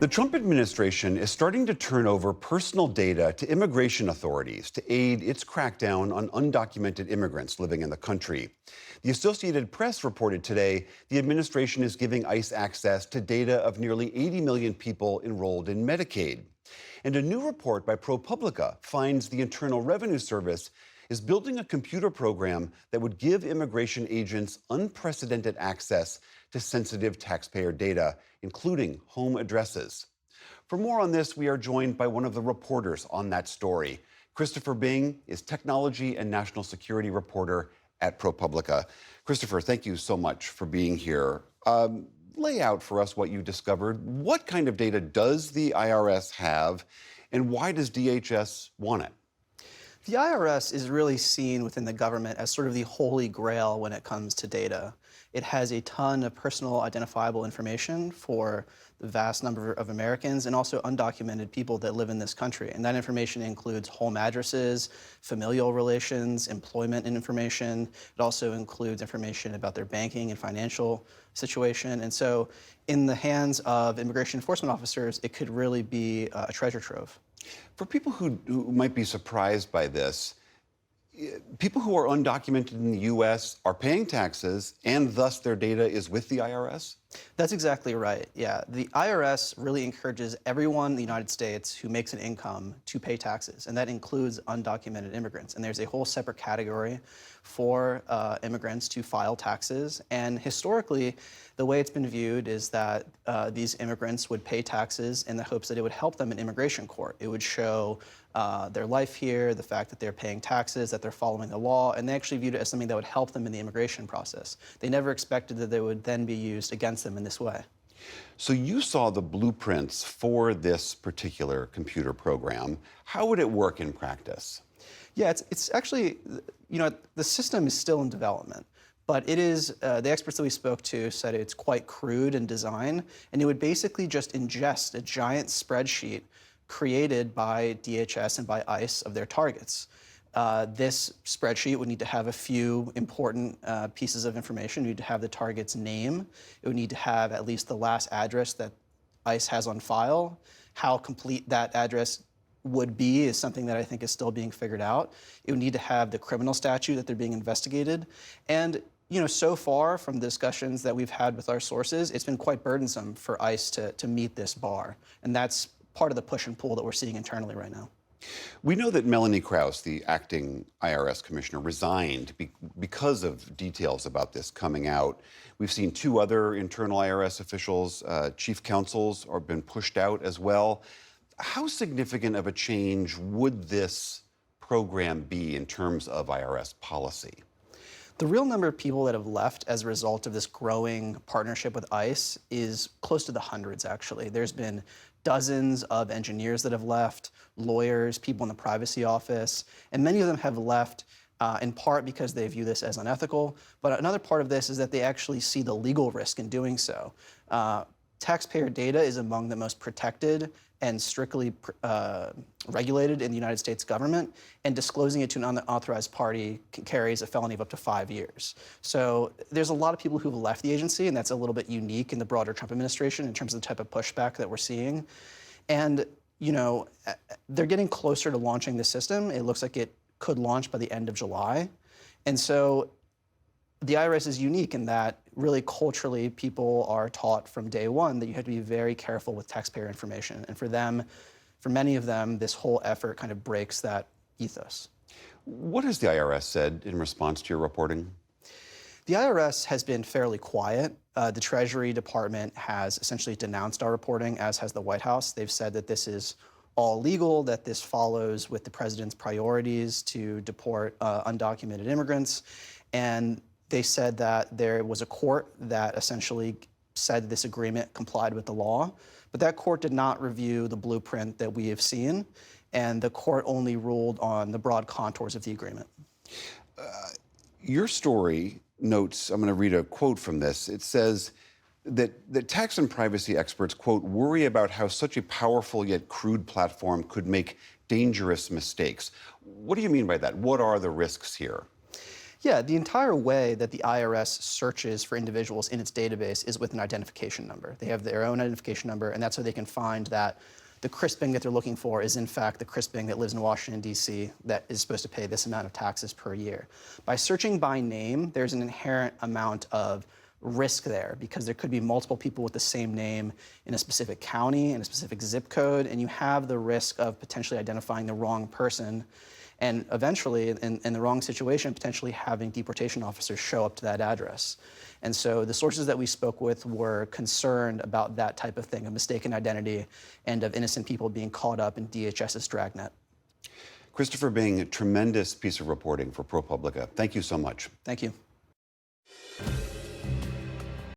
The Trump administration is starting to turn over personal data to immigration authorities to aid its crackdown on undocumented immigrants living in the country. The Associated Press reported today the administration is giving ICE access to data of nearly 80 million people enrolled in Medicaid. And a new report by ProPublica finds the Internal Revenue Service is building a computer program that would give immigration agents unprecedented access to sensitive taxpayer data, including home addresses. For more on this, we are joined by one of the reporters on that story. Christopher Bing is technology and national security reporter at ProPublica. Christopher, thank you so much for being here. Lay out for us what you discovered. What kind of data does the IRS have, and why does DHS want it? The IRS is really seen within the government as sort of the holy grail when it comes to data. It has a ton of personal identifiable information for the vast number of Americans and also undocumented people that live in this country. And that information includes home addresses, familial relations, employment information. It also includes information about their banking and financial situation. And so in the hands of immigration enforcement officers, it could really be a treasure trove. For people who might be surprised by this, people who are undocumented in the U.S. are paying taxes, and thus their data is with the IRS? That's exactly right, yeah. The IRS really encourages everyone in the United States who makes an income to pay taxes, and that includes undocumented immigrants. And there's a whole separate category for immigrants to file taxes. And historically, the way it's been viewed is that these immigrants would pay taxes in the hopes that it would help them in immigration court. It would show their life here, the fact that they're paying taxes, that they're following the law, and they actually viewed it as something that would help them in the immigration process. They never expected that they would then be used against them in this way. So you saw the blueprints for this particular computer program. How would it work in practice? Yeah, it's actually, the system is still in development. But it is, the experts that we spoke to said it's quite crude in design, and it would basically just ingest a giant spreadsheet created by DHS and by ICE of their targets. This spreadsheet would need to have a few important pieces of information. You need to have the target's name. It would need to have at least the last address that ICE has on file. How complete that address would be is something that I think is still being figured out. It would need to have the criminal statute that they're being investigated. And so far from the discussions that we've had with our sources, it's been quite burdensome for ICE to meet this bar. And that's part of the push and pull that we're seeing internally right now. We know that Melanie Krause, the acting IRS commissioner, resigned because of details about this coming out. We've seen two other internal IRS officials, chief counsels, have been pushed out as well. How significant of a change would this program be in terms of IRS policy? The real number of people that have left as a result of this growing partnership with ICE is close to the hundreds, actually. There's been dozens of engineers that have left, lawyers, people in the privacy office, and many of them have left in part because they view this as unethical. But another part of this is that they actually see the legal risk in doing so. Taxpayer data is among the most protected and strictly regulated in the United States government, and disclosing it to an unauthorized party carries a felony of up to 5 years. So there's a lot of people who've left the agency, and that's a little bit unique in the broader Trump administration in terms of the type of pushback that we're seeing. And, they're getting closer to launching the system. It looks like it could launch by the end of July. And so the IRS is unique in that really culturally people are taught from day one that you have to be very careful with taxpayer information. And for many of them, this whole effort kind of breaks that ethos. What has the IRS said in response to your reporting? The IRS has been fairly quiet. The Treasury Department has essentially denounced our reporting, as has the White House. They've said that this is all legal, that this follows with the president's priorities to deport undocumented immigrants. And they said that there was a court that essentially said this agreement complied with the law, but that court did not review the blueprint that we have seen, and the court only ruled on the broad contours of the agreement. Your story notes, I'm going to read a quote from this. It says that tax and privacy experts, quote, worry about how such a powerful yet crude platform could make dangerous mistakes. What do you mean by that? What are the risks here? Yeah, the entire way that the IRS searches for individuals in its database is with an identification number. They have their own identification number, and that's how they can find that the Crisping that they're looking for is in fact the Crisping that lives in Washington, D.C., that is supposed to pay this amount of taxes per year. By searching by name, there's an inherent amount of risk there because there could be multiple people with the same name in a specific county, in a specific zip code, and you have the risk of potentially identifying the wrong person and eventually, in the wrong situation, potentially having deportation officers show up to that address. And so the sources that we spoke with were concerned about that type of thing, of mistaken identity and of innocent people being caught up in DHS's dragnet. Christopher Bing, a tremendous piece of reporting for ProPublica. Thank you so much. Thank you.